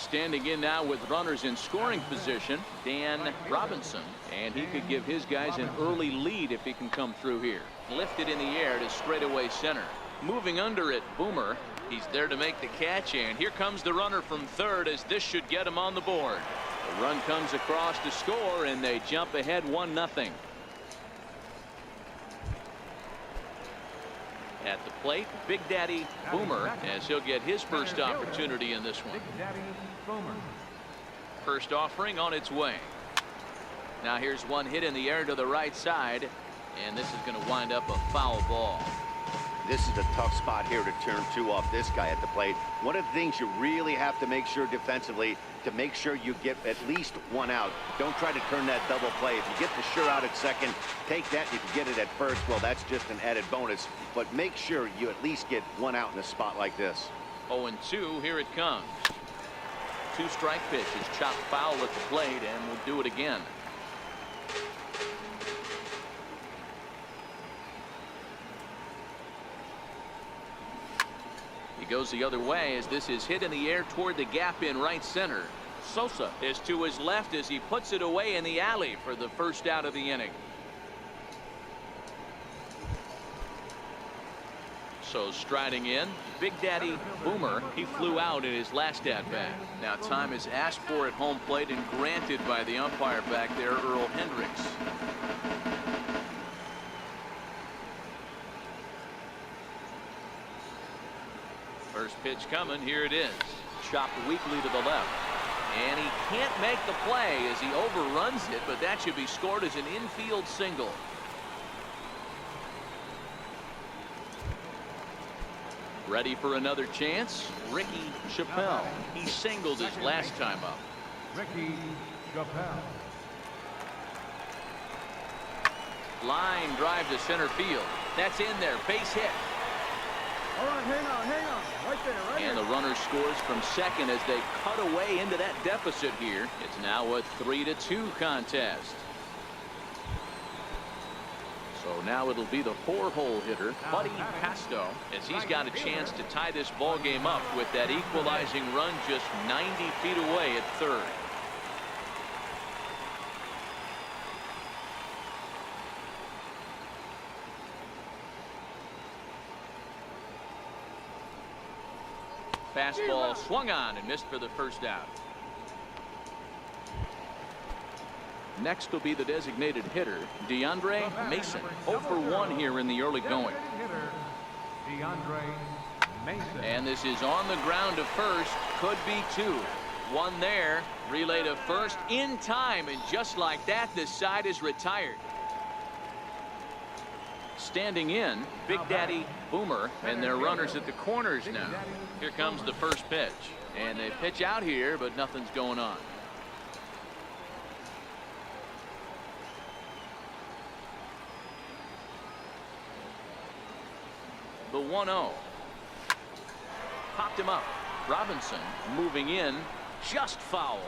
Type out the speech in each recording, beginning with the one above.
Standing in now with runners in scoring position, Dan Robinson, and he could give his guys an early lead if he can come through here. Lifted in the air to straightaway center. Moving under it, Boomer. He's there to make the catch, and here comes the runner from third, as this should get him on the board. The run comes across to score, and they jump ahead 1-0. At the plate, Big Daddy Boomer, as he'll get his first opportunity in this one. First offering on its way. Now here's one hit in the air to the right side, and this is going to wind up a foul ball. This is a tough spot here to turn two off this guy at the plate. One of the things you really have to make sure defensively, to make sure you get at least one out. Don't try to turn that double play. If you get the sure out at second, take that. If you get it at first, well, that's just an added bonus. But make sure you at least get one out in a spot like this. 0-2, here it comes. Two-strike pitch is chopped foul at the plate, and we'll do it again. Goes the other way as this is hit in the air toward the gap in right center. Sosa is to his left as he puts it away in the alley for the first out of the inning. So striding in, Big Daddy Boomer. He flew out in his last at-bat. Now time is asked for at home plate and granted by the umpire back there, Earl Hendricks. First pitch coming. Here it is. Chopped weakly to the left. And he can't make the play as he overruns it, but that should be scored as an infield single. Ready for another chance? Ricky Chappelle. He singled his last time up. Ricky Chappelle. Line drive to center field. That's in there. Base hit. All right, hang on. Right there, right And the runner scores from second as they cut away into that deficit here. It's now a 3-2 contest. So now it'll be the 4-hole hitter, Buddy Pasto, as he's got a chance to tie this ball game up with that equalizing run just 90 feet away at third. Fastball swung on and missed for the first out. Next will be the designated hitter, DeAndre Mason. 0 for 1 here in the early going. And this is on the ground to first. Could be 2. One there. Relay to first in time, and just like that, this side is retired. Standing in, Big Daddy Boomer, and their runners at the corners now. Here comes the first pitch, and they pitch out here, but nothing's going on. The 1-0. Popped him up. Robinson moving in, just foul.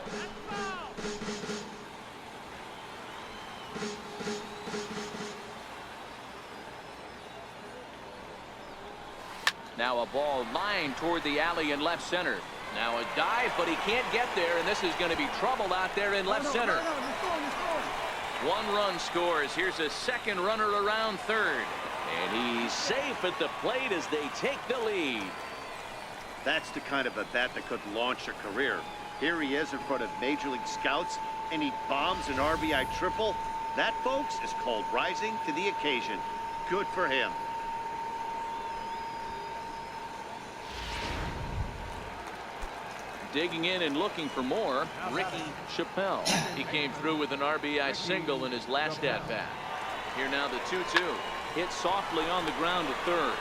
Now a ball lined toward the alley in left center. Now a dive, but he can't get there, and this is going to be trouble out there in left center. 1 run scores. Here's a second runner around third. And he's safe at the plate as they take the lead. That's the kind of a bat that could launch a career. Here he is in front of Major League scouts, and he bombs an RBI triple. That, folks, is called rising to the occasion. Good for him. Digging in and looking for more, Ricky Chappelle. He came through with an RBI single in his last at-bat. Here now the 2-2. Hit softly on the ground to third.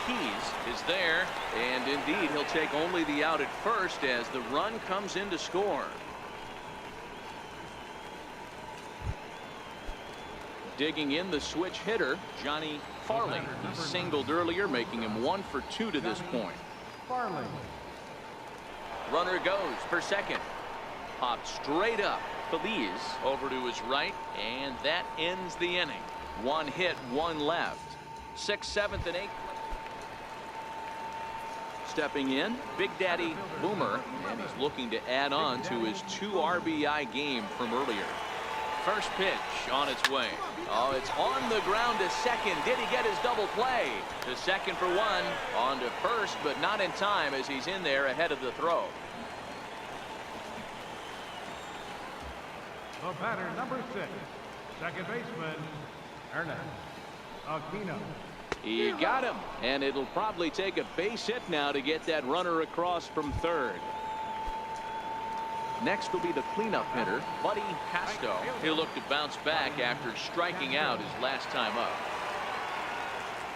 Keys is there, and indeed he'll take only the out at first as the run comes in to score. Digging in, the switch hitter, Johnny Farley. He singled earlier, making him 1 for 2 to this point. Farley. Runner goes for second. Popped straight up. Feliz over to his right, and that ends the inning. 1 hit, 1 left. 6th, 7th, and 8th. Stepping in, Big Daddy Boomer, and he's looking to add on to his 2 RBI game from earlier. First pitch on its way. Oh, it's on the ground to second. Did he get his double play? To second for 1. On to first, but not in time as he's in there ahead of the throw. The batter, number 6, second baseman, Ernest Aquino. He got him, and it'll probably take a base hit now to get that runner across from third. Next will be the cleanup hitter, Buddy Casto. He'll look to bounce back after striking out his last time up.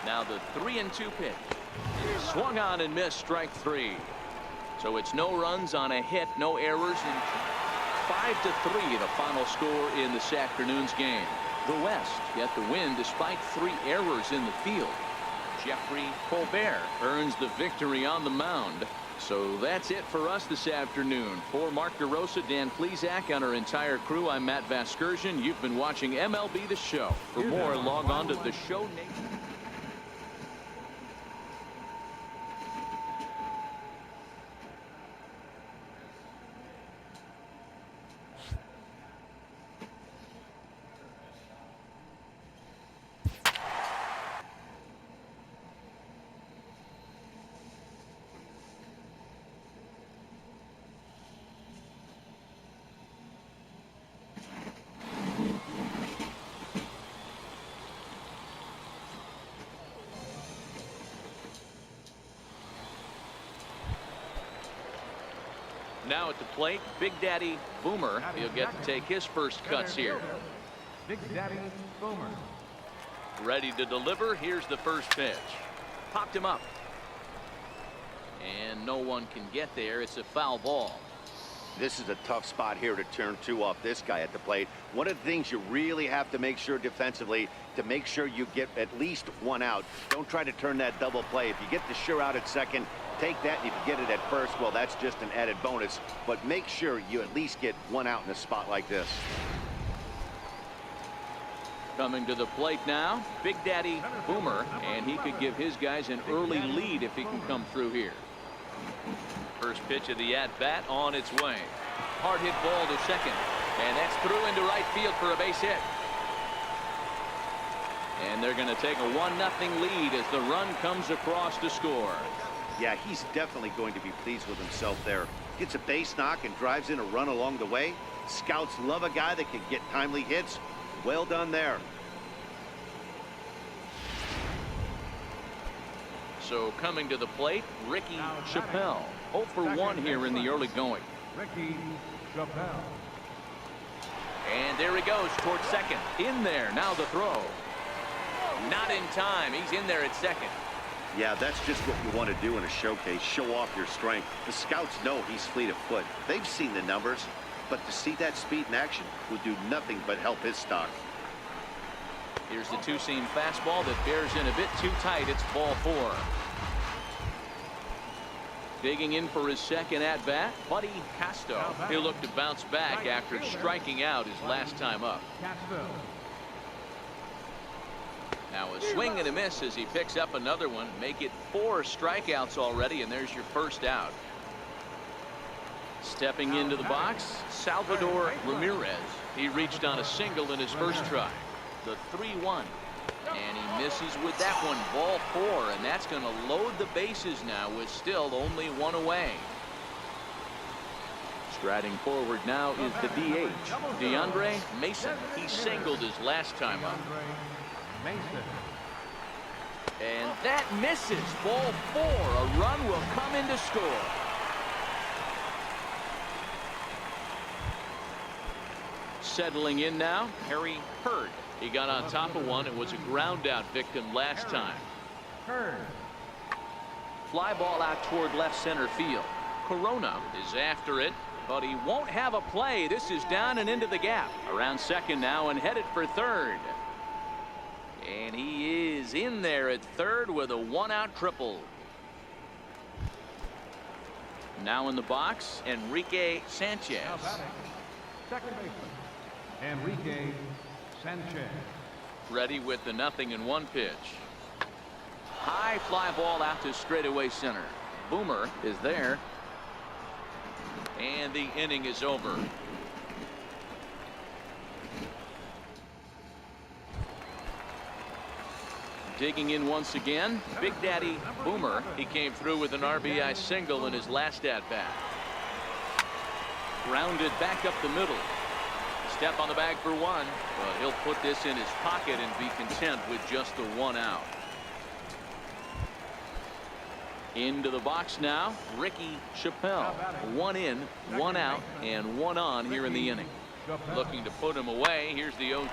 Now the 3-2 pitch. Swung on and missed, strike 3. So it's no runs on a hit, no errors, and 5-3 the final score in this afternoon's game. The West get the win despite 3 errors in the field. Jeffrey Colbert earns the victory on the mound. So that's it for us this afternoon. For Mark DeRosa, Dan Plesac, and our entire crew, I'm Matt Vasgersian. You've been watching MLB The Show. For more, log on to the Show Nation. Now at the plate, Big Daddy Boomer. He'll get to take his first cuts here. Big Daddy Boomer. Ready to deliver. Here's the first pitch. Popped him up. And no one can get there. It's a foul ball. This is a tough spot here to turn 2 off this guy at the plate. One of the things you really have to make sure defensively, to make sure you get at least 1 out. Don't try to turn that double play. If you get the sure out at second, take that, and if you get it at first, well, that's just an added bonus. But make sure you at least get 1 out in a spot like this. Coming to the plate now, Big Daddy Boomer, and he could give his guys an early lead if he can come through here. First pitch of the at-bat on its way. Hard hit ball to second, and that's through into right field for a base hit. And they're going to take a 1-0 lead as the run comes across to score. Yeah, he's definitely going to be pleased with himself there. Gets a base knock and drives in a run along the way. Scouts love a guy that can get timely hits. Well done there. So coming to the plate, Ricky Chappelle. 0 for 1 here in the early going. Ricky Chappelle. And there he goes towards second. In there, now the throw. Not in time. He's in there at second. Yeah, that's just what you want to do in a showcase. Show off your strength. The scouts know he's fleet of foot. They've seen the numbers, but to see that speed in action will do nothing but help his stock. Here's the 2-seam fastball that bears in a bit too tight. It's ball 4. Digging in for his second at-bat, Buddy Casto. He'll look to bounce back after striking out his last time up. Now a swing and a miss as he picks up another one. Make it 4 strikeouts already, and there's your first out. Stepping into the box, Salvador Ramirez. He reached on a single in his first try. The 3-1. And he misses with that one. Ball 4, and that's going to load the bases now with still only 1 away. Striding forward now is the DH, DeAndre Mason. He singled his last time up. And that misses. Ball 4. A run will come in to score. Settling in now, Harry Hurd. He got on top of one. It was a ground out victim last time. Fly ball out toward left center field. Corona is after it, but he won't have a play. This is down and into the gap. Around second now and headed for third. And he is in there at third with a 1-out triple. Now in the box, Enrique Sanchez. Second baseman, Enrique Sanchez. Ready with the 0-1 pitch. High fly ball out to straightaway center. Boomer is there. And the inning is over. Digging in once again, Big Daddy Boomer. He came through with an RBI single in his last at-bat. Grounded back up the middle. Step on the bag for one, but he'll put this in his pocket and be content with just the one out. Into the box now, Ricky Chappelle. One in, one out, and one on here in the inning. Looking to put him away. Here's the 0-2.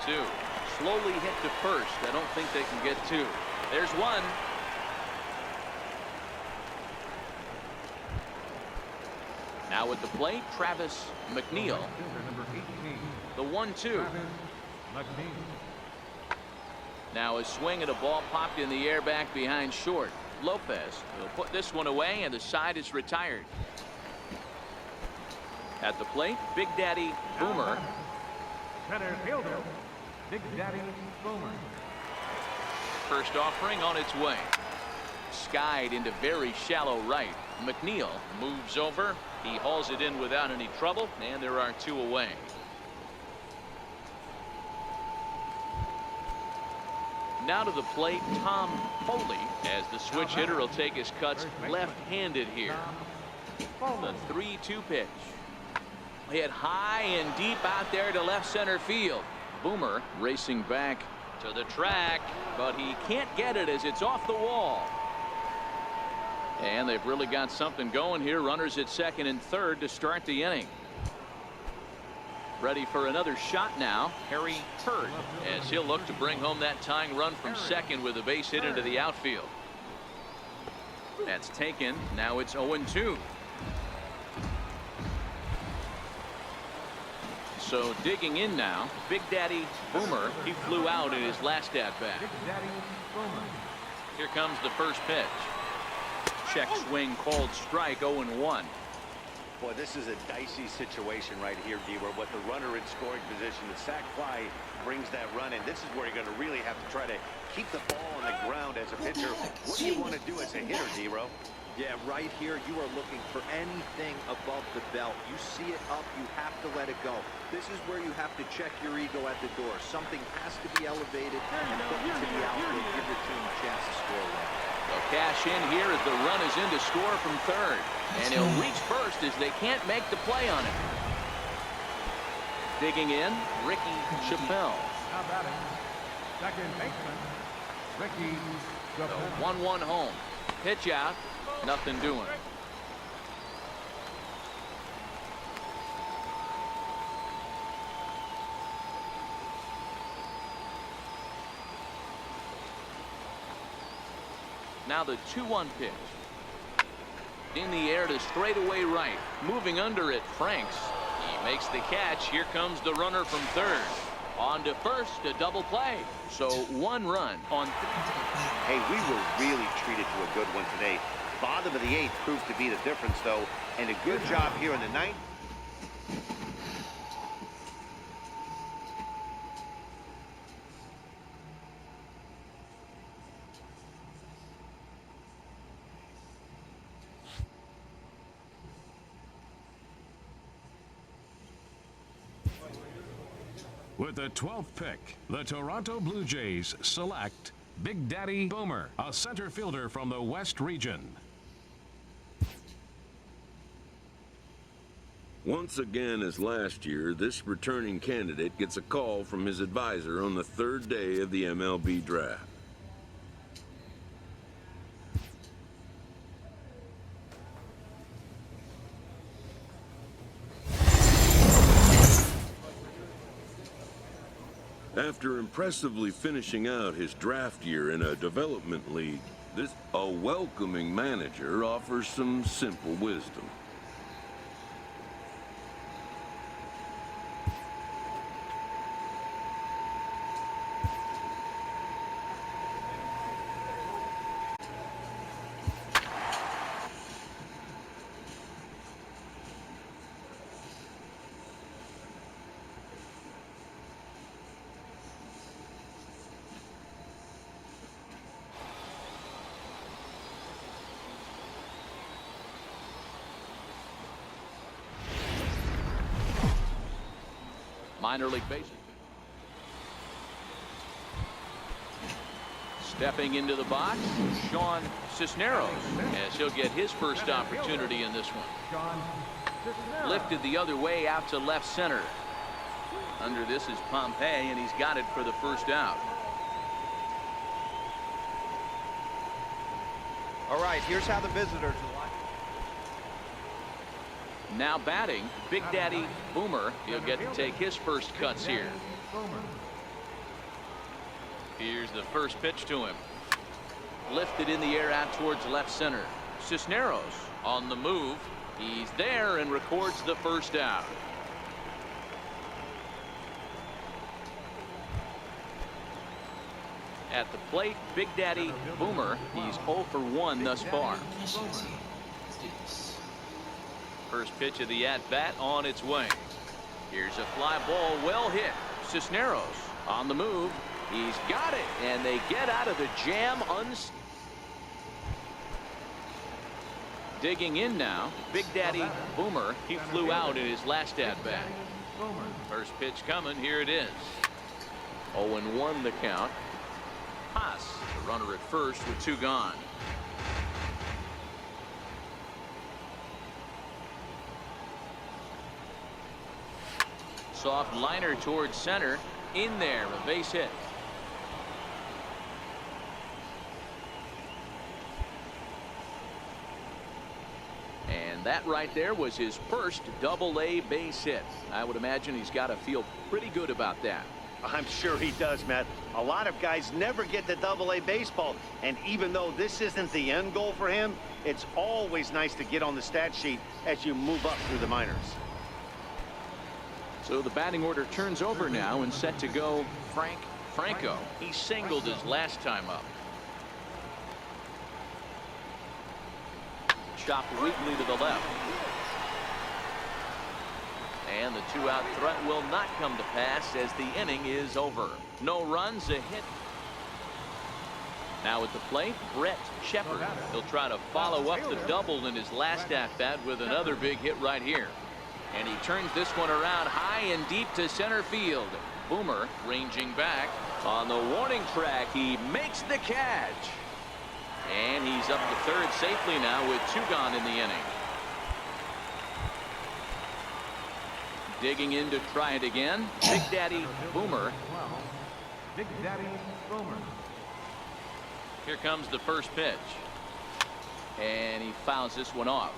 Slowly hit to first. I don't think they can get two. There's one. Now at the plate, Travis McNeil. The 1-2. Now a swing and a ball popped in the air back behind short. Lopez will put this one away, and the side is retired. At the plate, Big Daddy Boomer. Center fielder, Big Daddy Boomer. First offering on its way. Skied into very shallow right. McNeil moves over. He hauls it in without any trouble, and there are two away. Now to the plate, Tom Foley, as the switch hitter will take his cuts left-handed here. The 3-2 pitch. Hit high and deep out there to left center field. Boomer racing back to the track, but he can't get it as it's off the wall. And they've really got something going here. Runners at second and third to start the inning. Ready for another shot now, Harry Hurd, as he'll look to bring home that tying run from second with a base hit into the outfield. That's taken. Now it's 0-2. So digging in now, Big Daddy Boomer. He flew out in his last at-bat. Here comes the first pitch. Check swing called strike. 0-1. Boy, this is a dicey situation right here, D, where with the runner in scoring position, the sac fly brings that run in. This is where you're going to really have to try to keep the ball on the ground as a pitcher. What do you want to do as a hitter, D-Ro? Yeah, right here, you are looking for anything above the belt. You see it up, you have to let it go. This is where you have to check your ego at the door. Something has to be elevated and put it to the outfield. Give your team a chance to score one. They'll cash in here as the run is in to score from third. And he'll reach first as they can't make the play on it. Digging in, Ricky Chappelle. Now batting, second baseman, Ricky The Chappelle. 1-1 home. Pitch out. Nothing doing. Now the 2-1 pitch. In the air to straightaway right. Moving under it, Franks. He makes the catch. Here comes the runner from third. On to first, a double play. So one run on. Hey, we were really treated to a good one today. Bottom of the eighth proved to be the difference, though, and a good job here in the ninth. With the 12th pick, the Toronto Blue Jays select Big Daddy Boomer, a center fielder from the West region. Once again, as last year, this returning candidate gets a call from his advisor on the third day of the MLB draft. After impressively finishing out his draft year in a development league, a welcoming manager offers some simple wisdom. minor league baseball. Stepping into the box, Sean Cisneros, as he'll get his first opportunity in this one. Lifted the other way out to left center. Under this is Pompey, and he's got it for the first out. All right, here's how the visitors like. Now batting, Big Daddy Boomer. He'll get to take his first cuts here. Here's the first pitch to him. Lifted in the air out towards left center. Cisneros on the move. He's there and records the first out. At the plate, Big Daddy Boomer. He's 0 for 1 thus far. First pitch of the at-bat on its way. Here's a fly ball well hit. Cisneros on the move. He's got it, and they get out of the jam. Digging in now, Big Daddy Boomer. He flew out in his last at-bat. First pitch coming. Here it is. 0-1 the count. Haas, the runner at first with 2 gone. Soft liner towards center. In there, a base hit. And that right there was his first double-A base hit. I would imagine he's got to feel pretty good about that. I'm sure he does, Matt. A lot of guys never get to double-A baseball, and even though this isn't the end goal for him, it's always nice to get on the stat sheet as you move up through the minors. So the batting order turns over now and set to go Franco. He singled his last time up. Chopped weakly to the left. And the 2-out threat will not come to pass as the inning is over. No runs, a hit. Now at the plate, Brett Shepard. He'll try to follow up the double in his last at-bat with another big hit right here. And he turns this one around high and deep to center field. Boomer ranging back on the warning track. He makes the catch. And he's up to third safely now with 2 gone in the inning. Digging in to try it again. Big Daddy Boomer. Big Daddy Boomer. Here comes the first pitch. And he fouls this one off.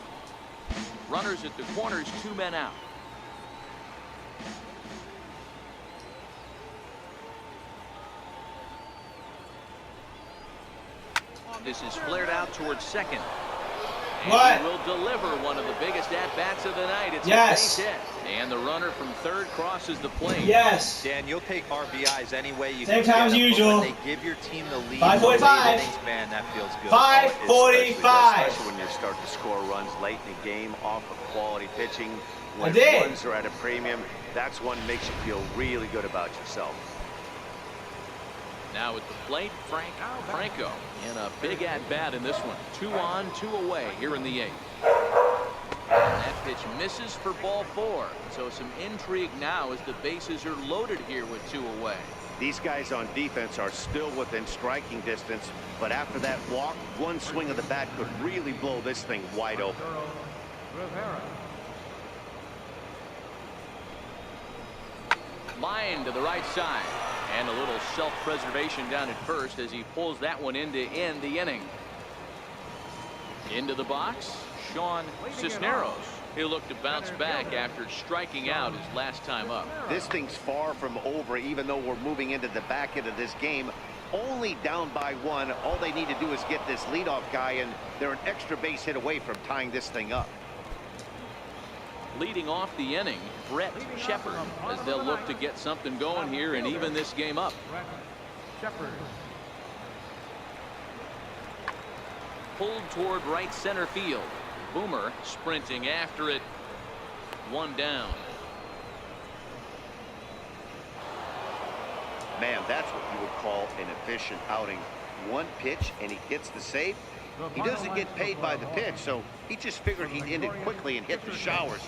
Runners at the corners, 2 men out. This is flared out towards second. And he will deliver one of the biggest at-bats of the night. It's a base hit. And the runner from third crosses the plate. Yes. Dan, you'll take RBIs any way you Same can. time as usual. When they give your team the lead. 5:45. Man, that feels good. 5:45. Especially when you start to score runs late in the game off of quality pitching. When I did. runs are at a premium, that's one that makes you feel really good about yourself. Now at the plate, Franco. And a big at-bat in this one. 2 on, 2 away here in the 8th. And that pitch misses for ball 4. So some intrigue now as the bases are loaded here with 2 away. These guys on defense are still within striking distance, but after that walk, one swing of the bat could really blow this thing wide open. Line to the right side. And a little self-preservation down at first as he pulls that one in to end the inning. Into the box, Sean Cisneros. He'll look to bounce back after striking out his last time up. This thing's far from over, even though we're moving into the back end of this game. Only down by 1. All they need to do is get this leadoff guy, and they're an extra base hit away from tying this thing up. Leading off the inning, Brett Shepard, as they'll look to get something going here and even this game up. Shepard. Pulled toward right center field. Boomer sprinting after it. 1 down. Man, that's what you would call an efficient outing. 1 pitch and he gets the save. He doesn't get paid by the pitch, so he just figured he'd end it quickly and hit the showers.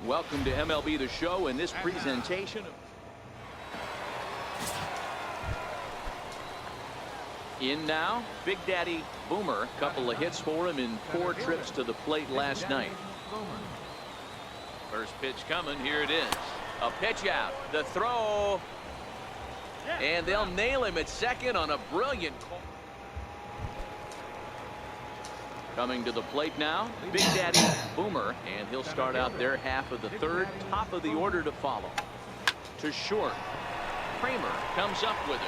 Welcome to MLB The Show and this presentation of in now, Big Daddy Boomer. Couple of hits for him in 4 trips to the plate last night. First pitch coming. Here it is. A pitch out. The throw. And they'll nail him at second on a brilliant call. Coming to the plate now, Big Daddy Boomer, and he'll start out their half of the third. Top of the order to follow. To short. Kramer comes up with it.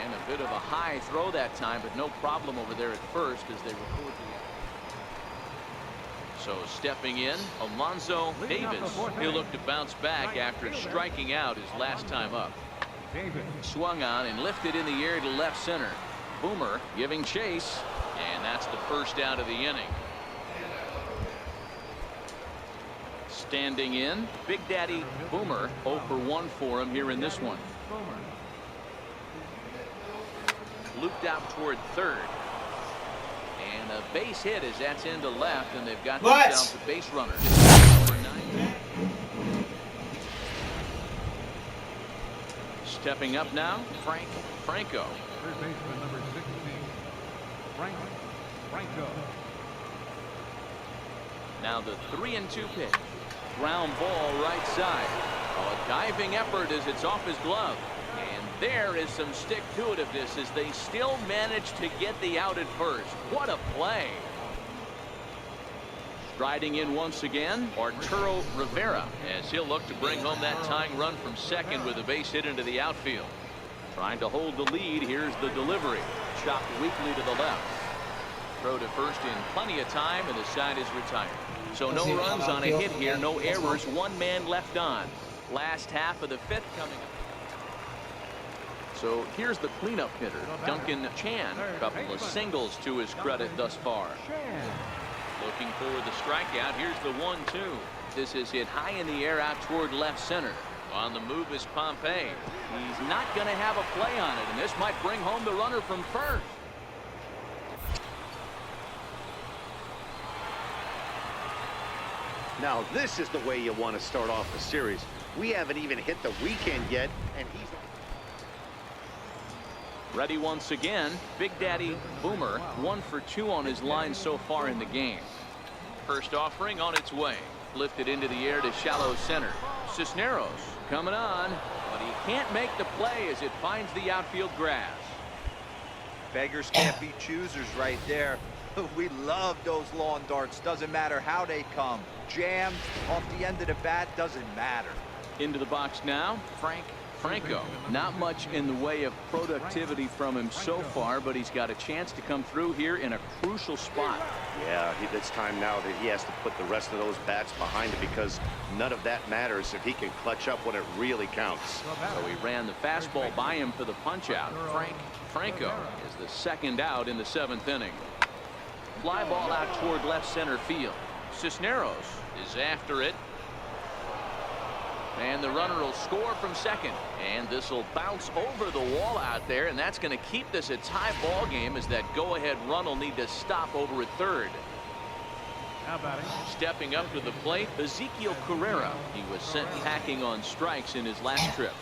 And a bit of a high throw that time, but no problem over there at first as they record the. So stepping in, Alonzo Davis. He'll look to bounce back after striking out his last time up. Swung on and lifted in the air to left center. Boomer giving chase, and that's the first out of the inning. Standing in, Big Daddy Boomer. 0 for 1 for him here in this one. Looped out toward third. And a base hit as that's into left, and they've got themselves a base runner. Number 9. Stepping up now, Franco. Third baseman number 16, Franco. Now the 3-2 pitch. Ground ball right side. A diving effort as it's off his glove. And there is some stick-to-itiveness as they still manage to get the out at first. What a play. Striding in once again, Arturo Rivera, as he'll look to bring home that tying run from second with a base hit into the outfield. Trying to hold the lead. Here's the delivery. Chopped weakly to the left. Throw to first in plenty of time, and the side is retired. So no runs on a hit here, no errors, 1 man left on. Last half of the 5th coming up. So here's the cleanup hitter, Duncan Chan. A couple of singles to his credit thus far. Looking for the strikeout. Here's the 1-2. This is hit high in the air out toward left center. On the move is Pompey. He's not going to have a play on it, and this might bring home the runner from first. Now this is the way you want to start off the series. We haven't even hit the weekend yet, and he's ready once again. Big Daddy Boomer. 1 for 2 on his line so far in the game. First offering on its way. Lifted into the air to shallow center. Cisneros coming on, but he can't make the play as it finds the outfield grass. Beggars can't be choosers right there. We love those lawn darts. Doesn't matter how they come. Jammed off the end of the bat, doesn't matter. Into the box now, Franco. Not much in the way of productivity from him so far, but he's got a chance to come through here in a crucial spot. Yeah, it's time now that he has to put the rest of those bats behind him, because none of that matters if he can clutch up when it really counts. So he ran the fastball by him for the punch out. Franco is the second out in the 7th inning. Fly ball out toward left center field. Cisneros is after it. And the runner will score from second. And this will bounce over the wall out there, and that's going to keep this a tie ball game as that go-ahead run will need to stop over at third. Stepping up to the plate, Ezekiel Carrera. He was sent packing on strikes in his last trip.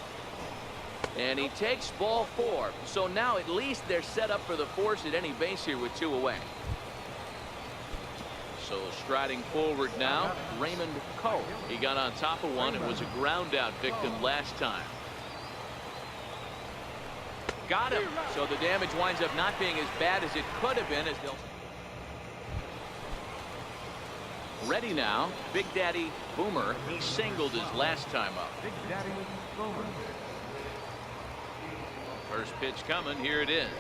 And he takes ball 4. So now at least they're set up for the force at any base here with 2 away. So striding forward now, Raymond Coe. He got on top of one and was a ground out victim last time. Got him. So the damage winds up not being as bad as it could have been, as they'll. Ready now, Big Daddy Boomer. He singled his last time up. Big Daddy Boomer. First pitch coming. Here it is.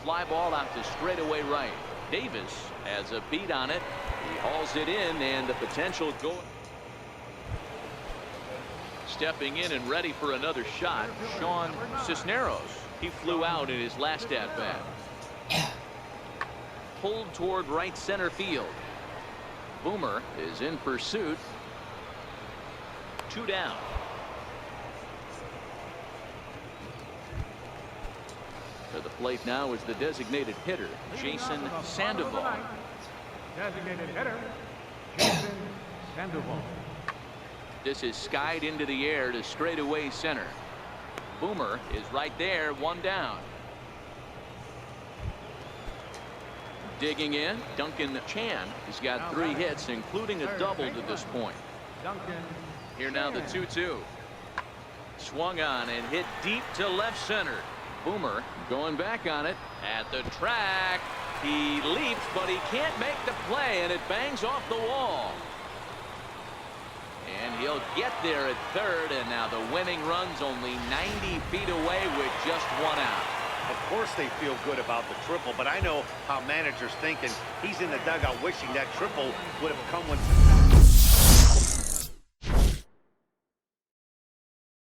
Fly ball out to straightaway right. Davis has a beat on it. He hauls it in, and the potential goal. Stepping in and ready for another shot, Sean Cisneros. He flew out in his last at-bat. Pulled toward right center field. Boomer is in pursuit. 2 down. To the plate now is the designated hitter, Jason Sandoval. Designated hitter, Jason Sandoval. This is skied into the air to straightaway center. Boomer is right there, one down. Digging in, Duncan Chan has got 3 hits, including a double to this point. Duncan. Here now the 2-2. Swung on and hit deep to left center. Boomer going back on it at the track. He leaps, but he can't make the play, and it bangs off the wall. And he'll get there at third, and now the winning run's only 90 feet away with just 1 out. Of course they feel good about the triple, but I know how managers think, and he's in the dugout wishing that triple would have come when